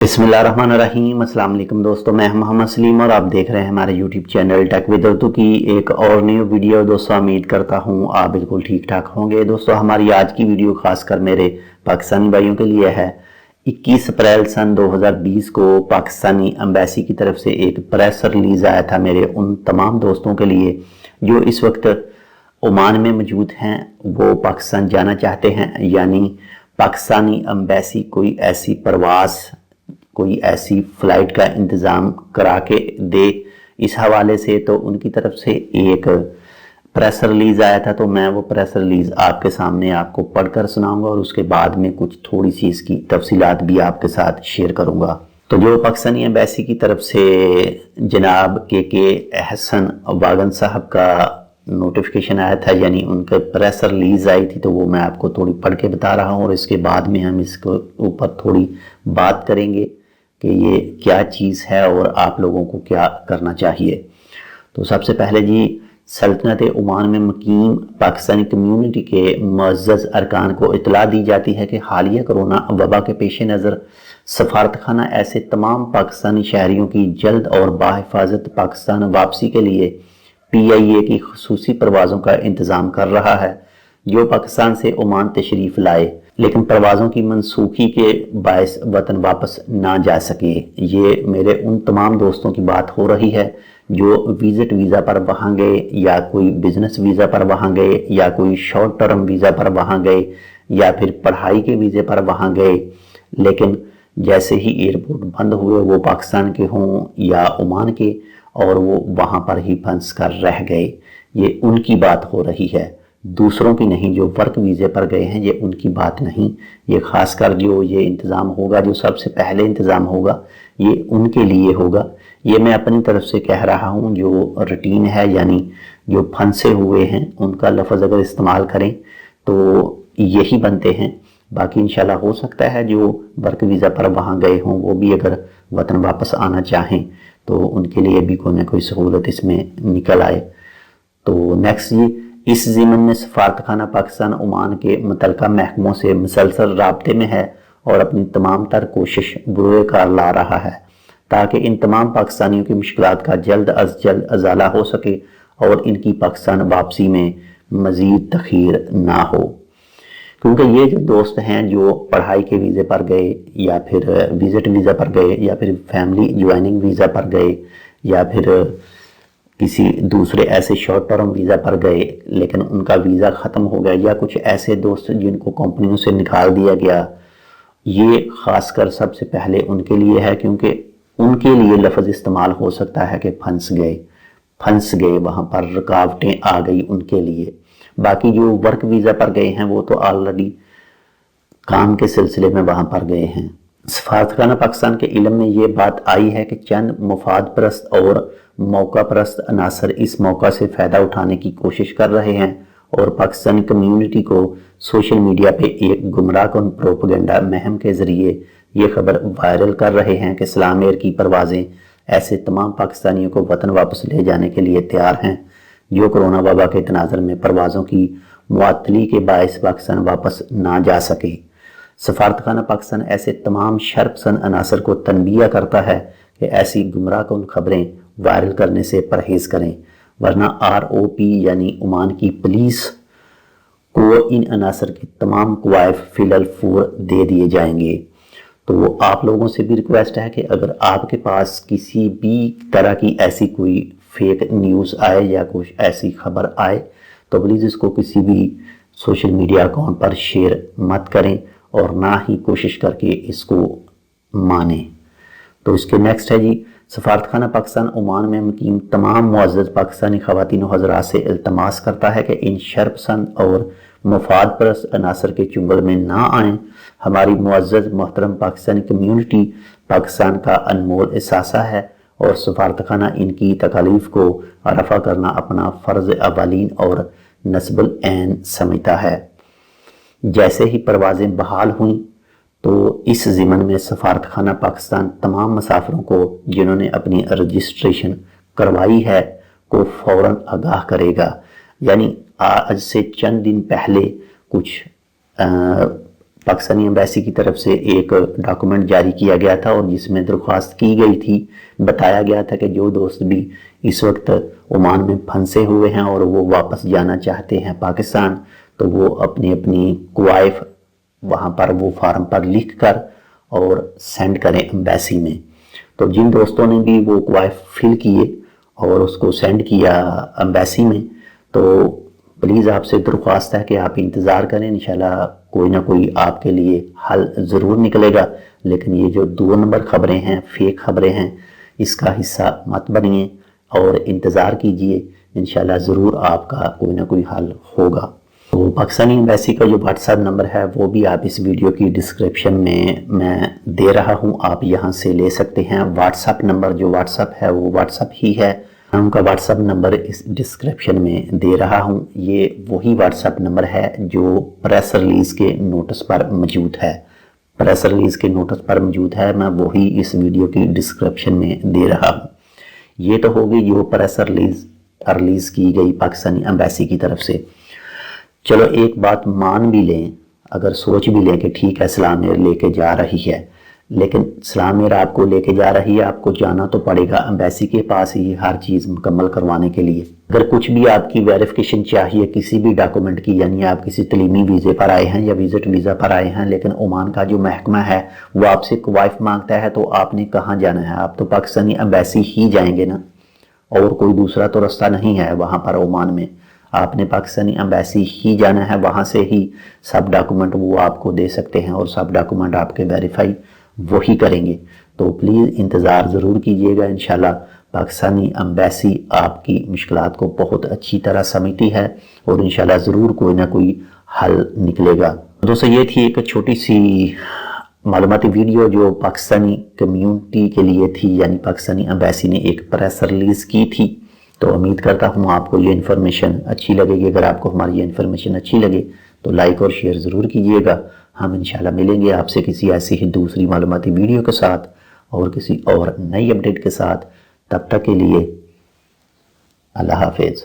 बिस्मिल्लाहिर्रहमानिर्रहीम। अस्सलाम वालेकुम दोस्तों, मैं मोहम्मद सलीम और आप देख रहे हैं हमारे YouTube channel tech with Urdu की एक और न्यू वीडियो। दोस्तों उम्मीद करता हूं आप बिल्कुल ठीक ठाक होंगे। दोस्तों हमारी आज की वीडियो खासकर मेरे पाकिस्तानी भाइयों के लिए है। 21 अप्रैल सन 2020 को पाकिस्तानी एम्बेसी की तरफ से एक प्रेस रिलीज आया था मेरे उन तमाम दोस्तों के लिए जो इस वक्त ओमान में मौजूद हैं, वो पाकिस्तान जाना चाहते हैं। यानी पाकिस्तानी एम्बेसी कोई ऐसी परवाज़, कोई ऐसी फ़्लाइट का इंतज़ाम करा के दे। इस हवाले से तो उनकी तरफ से एक प्रेस रिलीज़ आया था, तो मैं वो प्रेस रिलीज़ आपके सामने आपको पढ़कर सुनाऊंगा और उसके बाद में कुछ थोड़ी सी इसकी तफसीलात भी आपके साथ शेयर करूंगा। तो जो पाकिस्तानी एम्बेसी की तरफ से जनाब के अहसन वागन साहब का नोटिफिकेशन आया था, यानी उनके प्रेस रिलीज आई थी, तो वो मैं आपको थोड़ी पढ़ के बता रहा हूँ और इसके बाद में हम इसके ऊपर थोड़ी बात करेंगे कि ये क्या चीज़ है और आप लोगों को क्या करना चाहिए। तो सबसे पहले जी, सल्तनत ओमान में मुकीम पाकिस्तानी कम्यूनिटी के मुअज़्ज़ज़ अरकान को इतला दी जाती है कि हालिया कोरोना वबा के पेश नज़र सफारतखाना ऐसे तमाम पाकिस्तानी शहरियों की जल्द और बाहिफाजत पाकिस्तान वापसी के लिए PIA की खुसूसी परवाज़ों का इंतज़ाम कर रहा है जो पाकिस्तान से ओमान तशरीफ़ लाए लेकिन परवाज़ों की मनसूखी के बायस वतन वापस ना जा सके। ये मेरे उन तमाम दोस्तों की बात हो रही है जो विज़िट वीज़ा पर वहाँ गए, या कोई बिज़नेस वीज़ा पर वहाँ गए, या कोई शॉर्ट टर्म वीज़ा पर वहाँ गए, या फिर पढ़ाई के वीज़े पर वहाँ गए, लेकिन जैसे ही एयरपोर्ट बंद हुए वो पाकिस्तान के हों या ओमान के, और वो वहाँ पर ही फंस कर रह गए। ये उनकी बात हो रही है, दूसरों की नहीं। जो वर्क वीज़े पर गए हैं ये उनकी बात नहीं। ये खासकर जो ये इंतज़ाम होगा, जो सबसे पहले इंतज़ाम होगा, ये उनके लिए होगा। ये मैं अपनी तरफ से कह रहा हूँ। जो रूटीन है, यानी जो फंसे हुए हैं, उनका लफ्ज़ अगर इस्तेमाल करें तो यही बनते हैं। बाकी इंशाल्लाह हो सकता है जो वर्क वीज़ा पर वहाँ गए हों वो भी अगर वतन वापस आना चाहें तो उनके लिए भी कोई ना कोई सहूलत इसमें निकल आए। तो नेक्स्ट जी, इस ज़िमन में सफारतखाना पाकिस्तान ओमान के मुतल्लिका महकमों से मुसलसल राब्ते में है और अपनी तमाम तर कोशिश बुरे कार ला रहा है ताकि इन तमाम पाकिस्तानियों की मुश्किलात का जल्द अज जल्द अजाला हो सके और इनकी पाकिस्तान वापसी में मज़ीद तख़ीर ना हो। क्योंकि ये जो दोस्त हैं जो पढ़ाई के वीज़े पर गए, या फिर विज़िट वीज़ा पर गए, या फिर फैमिली ज्वाइनिंग वीज़ा पर गए, या फिर किसी दूसरे ऐसे शॉर्ट टर्म वीज़ा पर गए लेकिन उनका वीज़ा ख़त्म हो गया, या कुछ ऐसे दोस्त जिनको कंपनियों से निकाल दिया गया, ये ख़ासकर सबसे पहले उनके लिए है। क्योंकि उनके लिए लफ्ज़ इस्तेमाल हो सकता है कि फंस गए, वहाँ पर रुकावटें आ गई उनके लिए। बाकी जो वर्क वीज़ा पर गए हैं वो तो ऑलरेडी काम के सिलसिले में वहाँ पर गए हैं। सफारतखाना पाकिस्तान के इल्म में ये बात आई है कि चंद मुफाद परस्त और मौका परस्त अनासर इस मौका से फ़ायदा उठाने की कोशिश कर रहे हैं और पाकिस्तानी कम्यूनिटी को सोशल मीडिया पे एक गुमराहकुन प्रोपेगेंडा मुहिम के ज़रिए ये खबर वायरल कर रहे हैं कि सलाम एयर की परवाज़ें ऐसे तमाम पाकिस्तानियों को वतन वापस ले जाने के लिए तैयार हैं जो कोरोना वबा के तनाज़ुर में परवाज़ों की मुअत्तली के बायस पाकिस्तान वापस ना जा सके। सफारतखाना पाकिस्तान ऐसे तमाम शर्पसंद अनासर को तनबिया करता है कि ऐसी गुमराहकुन खबरें वायरल करने से परहेज़ करें, वरना ROP यानी ओमान की पुलिस को इन अनासर के तमाम क्वाइफ फिलल फूर दे दिए जाएंगे। तो आप लोगों से भी रिक्वेस्ट है कि अगर आपके पास किसी भी तरह की ऐसी कोई फेक न्यूज़ आए या कुछ ऐसी खबर आए तो प्लीज़ इसको किसी भी सोशल मीडिया अकाउंट पर शेयर मत करें और ना ही कोशिश करके इसको मानें। तो इसके नेक्स्ट है जी, सफारतखाना पाकिस्तान ओमान में मुकीम तमाम मुअज़्ज़ज़ पाकिस्तानी ख़वातीन और हज़रात से इल्तमास करता है कि इन शर्पसंद और मुफाद परस्त अनासर के चुंगल में ना आएँ। हमारी मुअज़्ज़ज़ मोहतरम पाकिस्तानी कम्यूनिटी पाकिस्तान का अनमोल एहसासा है और सफारतखाना इनकी तकालीफ को रफ़ा करना अपना फ़र्ज़ अवलीन और नस्बुल ऐन समझता है। जैसे ही परवाज़ें बहाल हुईं तो इस ज़िमन में सफारतखाना पाकिस्तान तमाम मुसाफिरों को जिन्होंने अपनी रजिस्ट्रेशन करवाई है को फ़ौरन आगाह करेगा। यानी आज से चंद दिन पहले कुछ پاکستانی ایمبیسی کی طرف سے ایک ڈاکومنٹ جاری کیا گیا تھا اور جس میں درخواست کی گئی تھی، بتایا گیا تھا کہ جو دوست بھی اس وقت عمان میں پھنسے ہوئے ہیں اور وہ واپس جانا چاہتے ہیں پاکستان، تو وہ اپنی کوائف وہاں پر وہ فارم پر لکھ کر اور سینڈ کریں ایمبیسی میں۔ تو جن دوستوں نے بھی وہ کوائف فل کیے اور اس کو سینڈ کیا ایمبیسی میں، تو پلیز آپ سے درخواست ہے کہ آپ انتظار کریں، انشاءاللہ کوئی نہ کوئی آپ کے لیے حل ضرور نکلے گا۔ لیکن یہ جو 2 نمبر خبریں ہیں، فیک خبریں ہیں، اس کا حصہ مت بنیے اور انتظار کیجئے، انشاءاللہ ضرور آپ کا کوئی نہ کوئی حل ہوگا۔ تو پاکستانی ایمبیسی کا جو واٹس ایپ نمبر ہے وہ بھی آپ اس ویڈیو کی ڈسکرپشن میں دے رہا ہوں، آپ یہاں سے لے سکتے ہیں۔ واٹس ایپ نمبر جو واٹس ایپ ہے وہ واٹس ایپ ہی ہے، ان کا واٹس ایپ نمبر اس ڈسکرپشن میں دے رہا ہوں۔ یہ وہی واٹس ایپ نمبر ہے جو پریس ریلیز کے نوٹس پر موجود ہے، پریس ریلیز کے نوٹس پر موجود ہے، میں وہی اس ویڈیو کی ڈسکرپشن میں دے رہا ہوں۔ یہ تو ہوگی جو پریس ریلیز کی گئی پاکستانی ایمبیسی کی طرف سے۔ چلو ایک بات مان بھی لیں، اگر سوچ بھی لیں کہ ٹھیک ہے سلام ایئر لے کے جا رہی ہے، لیکن سلام ایئر آپ کو لے کے جا رہی ہے، آپ کو جانا تو پڑے گا ایمبیسی کے پاس ہی ہر چیز مکمل کروانے کے لیے۔ اگر کچھ بھی آپ کی ویریفیکیشن چاہیے کسی بھی ڈاکومنٹ کی، یعنی آپ کسی تعلیمی ویزے پر آئے ہیں یا وزٹ ویزا پر آئے ہیں، لیکن عمان کا جو محکمہ ہے وہ آپ سے کوائف مانگتا ہے، تو آپ نے کہاں جانا ہے؟ آپ تو پاکستانی ایمبیسی ہی جائیں گے نا، اور کوئی دوسرا تو رستہ نہیں ہے وہاں پر عمان میں۔ آپ نے پاکستانی ایمبیسی ہی جانا ہے، وہاں سے ہی سب ڈاکومنٹ وہ آپ کو دے سکتے ہیں اور سب ڈاکومنٹ آپ کے ویریفائی وہی کریں گے۔ تو پلیز انتظار ضرور کیجئے گا، انشاءاللہ پاکستانی ایمبیسی آپ کی مشکلات کو بہت اچھی طرح سمجھتی ہے اور انشاءاللہ ضرور کوئی نہ کوئی حل نکلے گا۔ دوستو یہ تھی ایک چھوٹی سی معلوماتی ویڈیو جو پاکستانی کمیونٹی کے لیے تھی، یعنی پاکستانی ایمبیسی نے ایک پریس ریلیز کی تھی۔ تو امید کرتا ہوں آپ کو یہ انفارمیشن اچھی لگے گی۔ اگر آپ کو ہماری یہ انفارمیشن اچھی لگے تو لائک اور شیئر ضرور کیجئے گا۔ ہم انشاءاللہ ملیں گے آپ سے کسی ایسی ہی دوسری معلوماتی ویڈیو کے ساتھ اور کسی اور نئی اپڈیٹ کے ساتھ۔ تب تک کے لیے اللہ حافظ۔